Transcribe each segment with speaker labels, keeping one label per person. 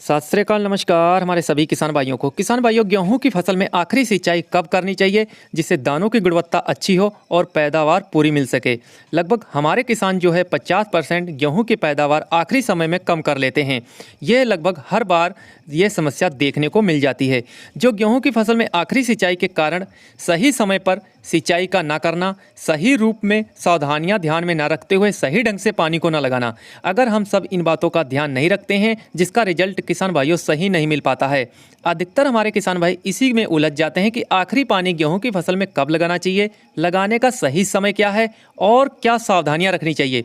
Speaker 1: सत श्री अकाल, नमस्कार हमारे सभी किसान भाइयों को। किसान भाइयों, गेहूं की फसल में आखिरी सिंचाई कब करनी चाहिए जिससे दानों की गुणवत्ता अच्छी हो और पैदावार पूरी मिल सके। लगभग हमारे किसान जो है 50% गेहूं की पैदावार आखिरी समय में कम कर लेते हैं। यह लगभग हर बार ये समस्या देखने को मिल जाती है। जो गेहूं की फसल में आखिरी सिंचाई के कारण सही समय पर सिंचाई का ना करना, सही रूप में सावधानियां ध्यान में ना रखते हुए सही ढंग से पानी को ना लगाना। अगर हम सब इन बातों का ध्यान नहीं रखते हैं जिसका रिजल्ट किसान भाइयों सही नहीं मिल पाता है। अधिकतर हमारे किसान भाई इसी में उलझ जाते हैं कि आखिरी पानी गेहूं की फसल में कब लगाना चाहिए, लगाने का सही समय क्या है और क्या सावधानियां रखनी चाहिए।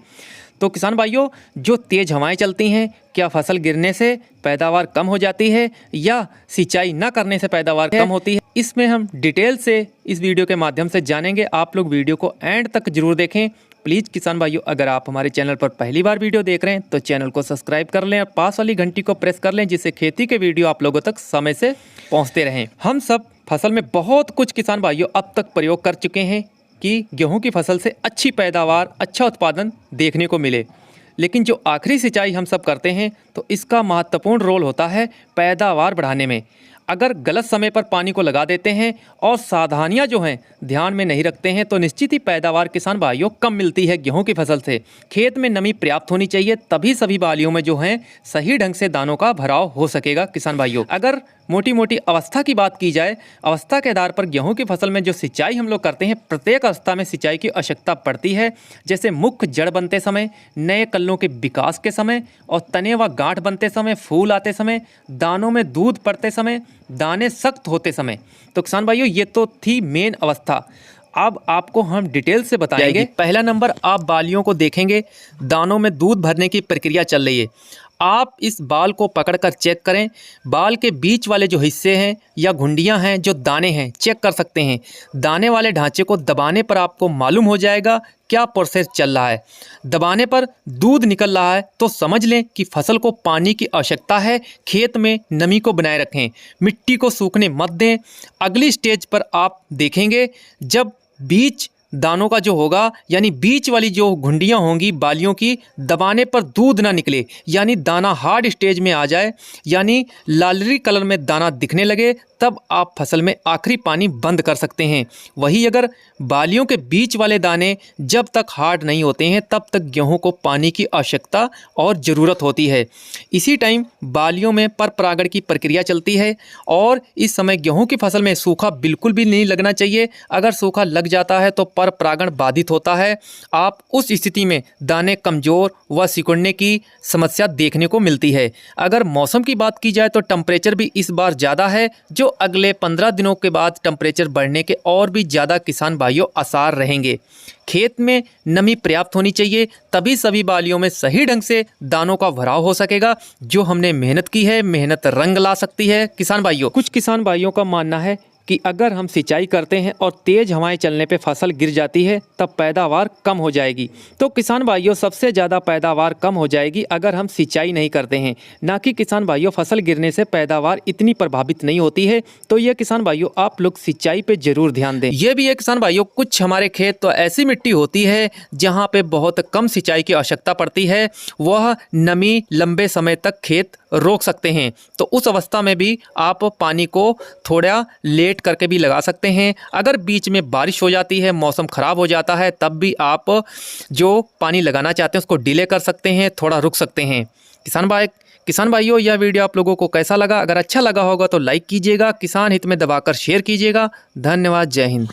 Speaker 1: तो किसान भाइयों, जो तेज़ हवाएं चलती हैं, क्या फसल गिरने से पैदावार कम हो जाती है या सिंचाई न करने से पैदावार कम होती है, इसमें हम डिटेल से इस वीडियो के माध्यम से जानेंगे। आप लोग वीडियो को एंड तक जरूर देखें। प्लीज़ किसान भाइयों, अगर आप हमारे चैनल पर पहली बार वीडियो देख रहे हैं तो चैनल को सब्सक्राइब कर लें और पास वाली घंटी को प्रेस कर लें जिससे खेती के वीडियो आप लोगों तक समय से पहुँचते रहें। हम सब फसल में बहुत कुछ किसान भाइयों अब तक प्रयोग कर चुके हैं कि गेहूं की फसल से अच्छी पैदावार, अच्छा उत्पादन देखने को मिले, लेकिन जो आखिरी सिंचाई हम सब करते हैं तो इसका महत्वपूर्ण रोल होता है पैदावार बढ़ाने में। अगर गलत समय पर पानी को लगा देते हैं और सावधानियां जो हैं ध्यान में नहीं रखते हैं तो निश्चित ही पैदावार किसान भाइयों कम मिलती है गेहूं की फसल से। खेत में नमी पर्याप्त होनी चाहिए, तभी सभी बालियों में जो हैं सही ढंग से दानों का भराव हो सकेगा। किसान भाइयों, अगर मोटी मोटी अवस्था की बात की जाए, अवस्था के आधार पर गेहूं की फसल में जो सिंचाई हम लोग करते हैं, प्रत्येक अवस्था में सिंचाई की आवश्यकता पड़ती है। जैसे मुख्य जड़ बनते समय, नए कल्लों के विकास के समय और तने व गांठ बनते समय, फूल आते समय, दानों में दूध पड़ते समय, दाने सख्त होते समय। तो किसान भाइयों, ये तो थी मेन अवस्था। अब आपको हम डिटेल से बताएंगे। पहला नंबर, आप बालियों को देखेंगे, दानों में दूध भरने की प्रक्रिया चल रही है। आप इस बाल को पकड़कर चेक करें। बाल के बीच वाले जो हिस्से हैं या घुंडियां हैं, जो दाने हैं, चेक कर सकते हैं। दाने वाले ढांचे को दबाने पर आपको मालूम हो जाएगा क्या प्रोसेस चल रहा है। दबाने पर दूध निकल रहा है तो समझ लें कि फसल को पानी की आवश्यकता है। खेत में नमी को बनाए रखें, मिट्टी को सूखने मत दें। अगली स्टेज पर आप देखेंगे जब बीच दानों का जो होगा, यानी बीच वाली जो घुंडियां होंगी बालियों की, दबाने पर दूध ना निकले, यानी दाना हार्ड स्टेज में आ जाए, यानी लालरी कलर में दाना दिखने लगे, तब आप फसल में आखिरी पानी बंद कर सकते हैं। वही अगर बालियों के बीच वाले दाने जब तक हार्ड नहीं होते हैं तब तक गेहूं को पानी की आवश्यकता और ज़रूरत होती है। इसी टाइम बालियों में पर परागण की प्रक्रिया चलती है और इस समय गेहूं की फसल में सूखा बिल्कुल भी नहीं लगना चाहिए। अगर सूखा लग जाता है तो पर परागण बाधित होता है। आप उस स्थिति में दाने कमज़ोर व सिकुड़ने की समस्या देखने को मिलती है। अगर मौसम की बात की जाए तो टेम्परेचर भी इस बार ज़्यादा है, जो अगले 15 दिनों के बाद टेम्परेचर बढ़ने के और भी ज़्यादा किसान भाइयों आसार रहेंगे। खेत में नमी पर्याप्त होनी चाहिए, तभी सभी बालियों में सही ढंग से दानों का भराव हो सकेगा। जो हमने मेहनत की है, मेहनत रंग ला सकती है। किसान भाइयों, कुछ किसान भाइयों का मानना है कि अगर हम सिंचाई करते हैं और तेज़ हवाएं चलने पे फसल गिर जाती है तब पैदावार कम हो जाएगी। तो किसान भाइयों, सबसे ज़्यादा पैदावार कम हो जाएगी अगर हम सिंचाई नहीं करते हैं, ना कि किसान भाइयों फसल गिरने से पैदावार इतनी प्रभावित नहीं होती है। तो ये किसान भाइयों, आप लोग सिंचाई पे ज़रूर ध्यान दें। ये भी है किसान भाइयों, कुछ हमारे खेत तो ऐसी मिट्टी होती है जहाँ पर बहुत कम सिंचाई की आवश्यकता पड़ती है, वह नमी लंबे समय तक खेत रोक सकते हैं। तो उस अवस्था में भी आप पानी को थोड़ा लेट करके भी लगा सकते हैं। अगर बीच में बारिश हो जाती है, मौसम ख़राब हो जाता है, तब भी आप जो पानी लगाना चाहते हैं उसको डिले कर सकते हैं, थोड़ा रुक सकते हैं। किसान भाइयों, यह वीडियो आप लोगों को कैसा लगा? अगर अच्छा लगा होगा तो लाइक कीजिएगा, किसान हित में दबाकर शेयर कीजिएगा। धन्यवाद, जय हिंद।